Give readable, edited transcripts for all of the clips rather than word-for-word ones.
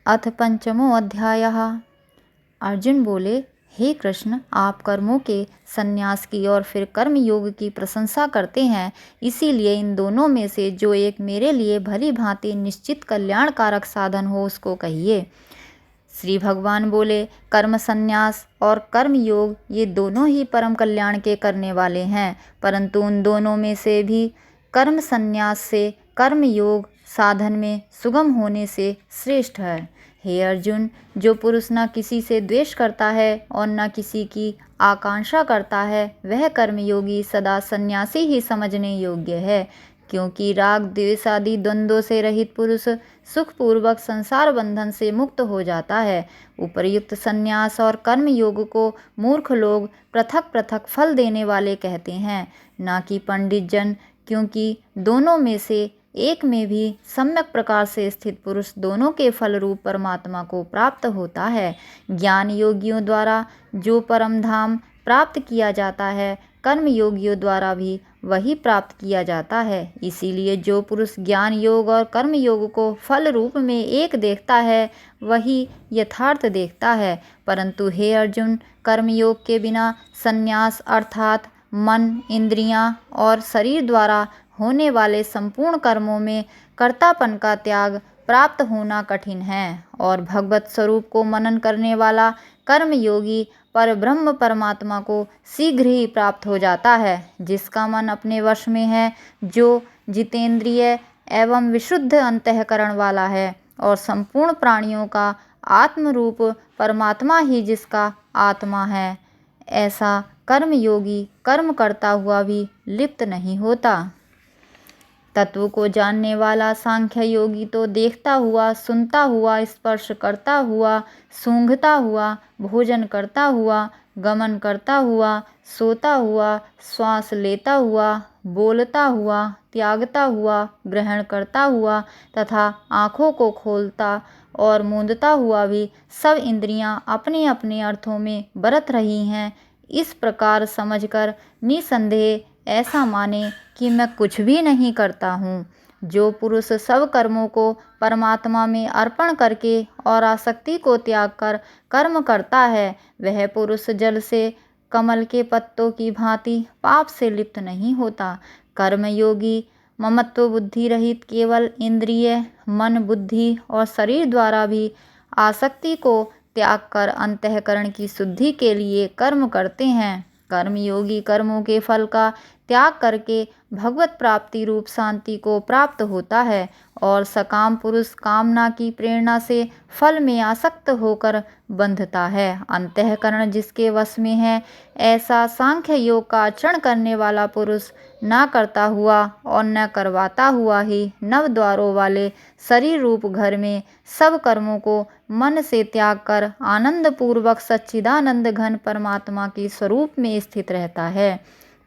अथ पंचमो अध्यायः। अर्जुन बोले, हे कृष्ण, आप कर्मों के संन्यास की और फिर कर्म योग की प्रशंसा करते हैं, इसीलिए इन दोनों में से जो एक मेरे लिए भली भांति निश्चित कल्याणकारक साधन हो उसको कहिए। श्री भगवान बोले, कर्म संन्यास और कर्म योग ये दोनों ही परम कल्याण के करने वाले हैं, परंतु उन दोनों में से भी कर्म संन्यास से कर्म योग साधन में सुगम होने से श्रेष्ठ है। हे अर्जुन, जो पुरुष न किसी से द्वेष करता है और न किसी की आकांक्षा करता है, वह कर्मयोगी सदा सन्यासी ही समझने योग्य है, क्योंकि राग द्वेष आदि द्वंद्वों से रहित पुरुष सुखपूर्वक संसार बंधन से मुक्त हो जाता है। उपर्युक्त संन्यास और कर्म योग को मूर्ख लोग पृथक पृथक फल देने वाले कहते हैं, न कि पंडित जन, क्योंकि दोनों में से एक में भी सम्यक प्रकार से स्थित पुरुष दोनों के फल रूप परमात्मा को प्राप्त होता है। ज्ञान योगियों द्वारा जो परम धाम प्राप्त किया जाता है, कर्म योगियों द्वारा भी वही प्राप्त किया जाता है। इसीलिए जो पुरुष ज्ञान योग और कर्म योग को फल रूप में एक देखता है, वही यथार्थ देखता है। परंतु हे अर्जुन, कर्म योग के बिना संन्यास अर्थात मन, इंद्रियां और शरीर द्वारा होने वाले संपूर्ण कर्मों में कर्तापन का त्याग प्राप्त होना कठिन है, और भगवत स्वरूप को मनन करने वाला कर्म योगी पर ब्रह्म परमात्मा को शीघ्र ही प्राप्त हो जाता है। जिसका मन अपने वश में है, जो जितेंद्रिय एवं विशुद्ध अंतःकरण वाला है, और संपूर्ण प्राणियों का आत्म रूप परमात्मा ही जिसका आत्मा है, ऐसा कर्म योगी कर्म करता हुआ भी लिप्त नहीं होता। तत्व को जानने वाला सांख्य योगी तो देखता हुआ, सुनता हुआ, स्पर्श करता हुआ, सूंघता हुआ, भोजन करता हुआ, गमन करता हुआ, सोता हुआ, श्वास लेता हुआ, बोलता हुआ, त्यागता हुआ, ग्रहण करता हुआ तथा आँखों को खोलता और मूंदता हुआ भी सब इंद्रियां अपने अपने अर्थों में बरत रही हैं, इस प्रकार समझकर निसंदेह ऐसा माने कि मैं कुछ भी नहीं करता हूँ। जो पुरुष सब कर्मों को परमात्मा में अर्पण करके और आसक्ति को त्याग कर कर्म करता है, वह पुरुष जल से कमल के पत्तों की भांति पाप से लिप्त नहीं होता। कर्मयोगी ममत्व बुद्धि रहित केवल इंद्रिय, मन, बुद्धि और शरीर द्वारा भी आसक्ति को त्याग कर अंतःकरण की शुद्धि के लिए कर्म करते हैं। कर्मयोगी कर्मों के फल का त्याग करके भगवत प्राप्ति रूप शांति को प्राप्त होता है, और सकाम पुरुष कामना की प्रेरणा से फल में आसक्त होकर बंधता है। अंतःकरण जिसके वश में है, ऐसा सांख्य योग का आचरण करने वाला पुरुष न करता हुआ और न करवाता हुआ ही नव द्वारों वाले शरीर रूप घर में सब कर्मों को मन से त्याग कर आनंद पूर्वक सच्चिदानंद घन परमात्मा के स्वरूप में स्थित रहता है।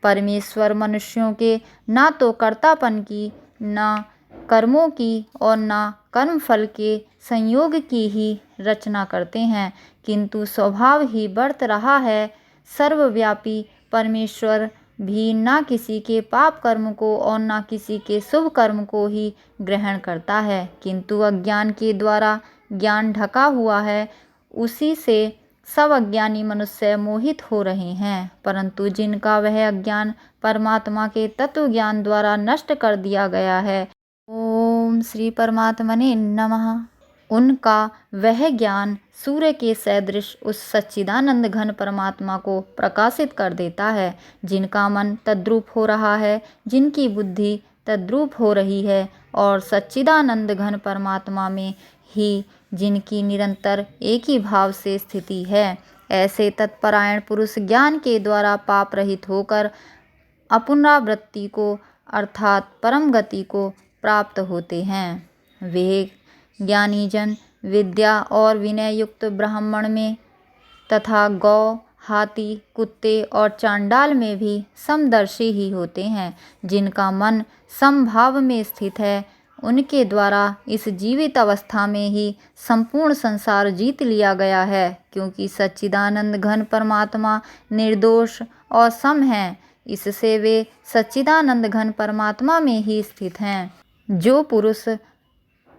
परमेश्वर मनुष्यों के ना तो कर्तापन की, न कर्मों की और न कर्म फल के संयोग की ही रचना करते हैं, किंतु स्वभाव ही बरत रहा है। सर्वव्यापी परमेश्वर भी न किसी के पाप कर्म को और न किसी के शुभ कर्म को ही ग्रहण करता है, किंतु अज्ञान के द्वारा ज्ञान ढका हुआ है, उसी से सब अज्ञानी मनुष्य मोहित हो रहे हैं। परंतु जिनका वह अज्ञान परमात्मा के तत्व ज्ञान द्वारा नष्ट कर दिया गया है, ओम श्री परमात्मने नमः, उनका वह ज्ञान सूर्य के सदृश उस सच्चिदानंद घन परमात्मा को प्रकाशित कर देता है। जिनका मन तद्रूप हो रहा है, जिनकी बुद्धि तद्रूप हो रही है, और सच्चिदानंद घन परमात्मा में ही जिनकी निरंतर एक ही भाव से स्थिति है, ऐसे तत्परायण पुरुष ज्ञान के द्वारा पाप रहित होकर अपुनरावृत्ति को अर्थात परम गति को प्राप्त होते हैं। वे ज्ञानी जन विद्या और विनय युक्त ब्राह्मण में तथा गौ, हाथी, कुत्ते और चांडाल में भी समदर्शी ही होते हैं। जिनका मन समभाव में स्थित है, उनके द्वारा इस जीवित अवस्था में ही संपूर्ण संसार जीत लिया गया है, क्योंकि सच्चिदानंद घन परमात्मा निर्दोष और सम है, इससे वे सच्चिदानंद घन परमात्मा में ही स्थित हैं। जो पुरुष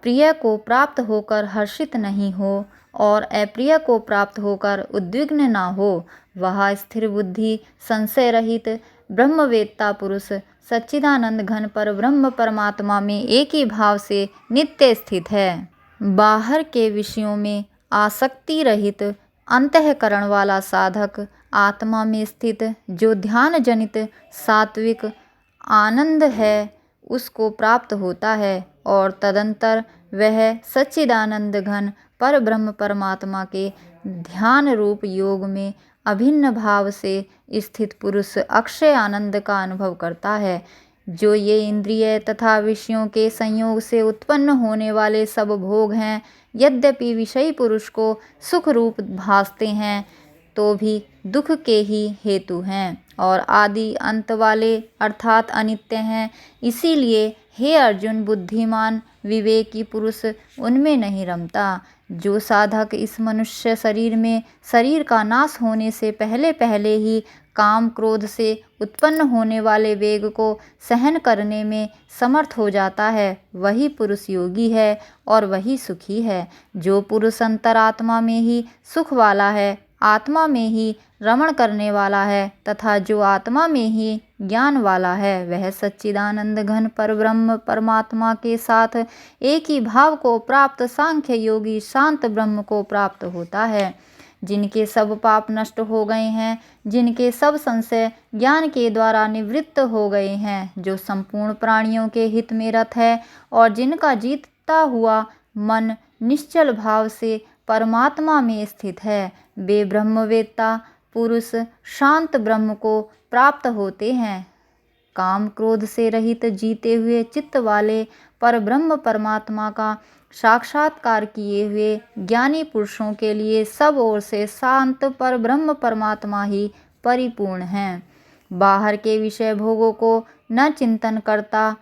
प्रिय को प्राप्त होकर हर्षित नहीं हो और अप्रिय को प्राप्त होकर उद्विग्न न हो। वह स्थिर बुद्धि, संशय रहित ब्रह्मवेत्ता पुरुष सच्चिदानंद घन पर ब्रह्म परमात्मा में एक ही भाव से नित्य स्थित है। बाहर के विषयों में आसक्ति रहित अंतःकरण वाला साधक आत्मा में स्थित जो ध्यान जनित सात्विक आनंद है उसको प्राप्त होता है और तदंतर वह सच्चिदानंद घन पर ब्रह्म परमात्मा के ध्यान रूप योग में अभिन्न भाव से स्थित पुरुष अक्षय आनंद का अनुभव करता है। जो ये इंद्रिय तथा विषयों के संयोग से उत्पन्न होने वाले सब भोग हैं, यद्यपि विषयी पुरुष को सुख रूप भासते हैं तो भी दुख के ही हेतु हैं और आदि अंत वाले अर्थात अनित्य हैं। इसीलिए हे अर्जुन, बुद्धिमान विवेकी पुरुष उनमें नहीं रमता। जो साधक इस मनुष्य शरीर में शरीर का नाश होने से पहले पहले ही काम क्रोध से उत्पन्न होने वाले वेग को सहन करने में समर्थ हो जाता है, वही पुरुष योगी है और वही सुखी है। जो पुरुष अंतरात्मा में ही सुख वाला है, आत्मा में ही रमण करने वाला है तथा जो आत्मा में ही ज्ञान वाला है, वह सच्चिदानंद घन पर ब्रह्म परमात्मा के साथ एक ही भाव को प्राप्त सांख्य योगी शांत ब्रह्म को प्राप्त होता है। जिनके सब पाप नष्ट हो गए हैं, जिनके सब संशय ज्ञान के द्वारा निवृत्त हो गए हैं, जो संपूर्ण प्राणियों के हित में रत है और जिनका जीतता हुआ मन निश्चल भाव से परमात्मा में स्थित है, वे ब्रह्मवेत्ता पुरुष शांत ब्रह्म को प्राप्त होते हैं। काम क्रोध से रहित जीते हुए चित्त वाले पर ब्रह्म परमात्मा का साक्षात्कार किए हुए ज्ञानी पुरुषों के लिए सब ओर से शांत पर ब्रह्म परमात्मा ही परिपूर्ण हैं। बाहर के विषय भोगों को न चिंतन करता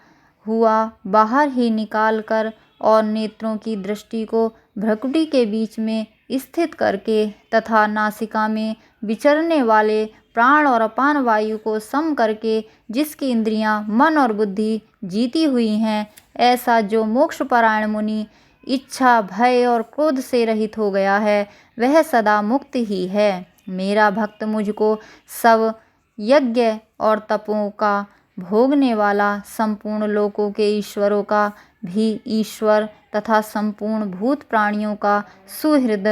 हुआ बाहर ही निकाल कर और नेत्रों की दृष्टि को भ्रकुटी के बीच में स्थित करके तथा नासिका में विचरने वाले प्राण और अपान वायु को सम करके जिसकी इंद्रियां, मन और बुद्धि जीती हुई हैं, ऐसा जो मोक्षपरायण मुनि इच्छा, भय और क्रोध से रहित हो गया है, वह सदा मुक्त ही है। मेरा भक्त मुझको सब यज्ञ और तपों का भोगने वाला, संपूर्ण लोकों के ईश्वरों का भी ईश्वर तथा संपूर्ण भूत प्राणियों का सुहृद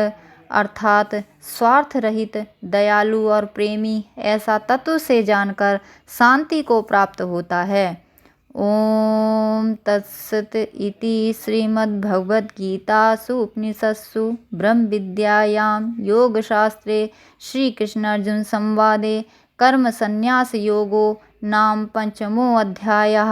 अर्थात स्वार्थ रहित, दयालु और प्रेमी ऐसा तत्व से जानकर शांति को प्राप्त होता है। ओम तत्सत इति श्रीमद्भगवद्गीतासु उपनिषत्सु ब्रह्म विद्यायां योगशास्त्रे श्रीकृष्ण अर्जुन संवादे कर्म संन्यास योगो नाम 5मो अध्यायः।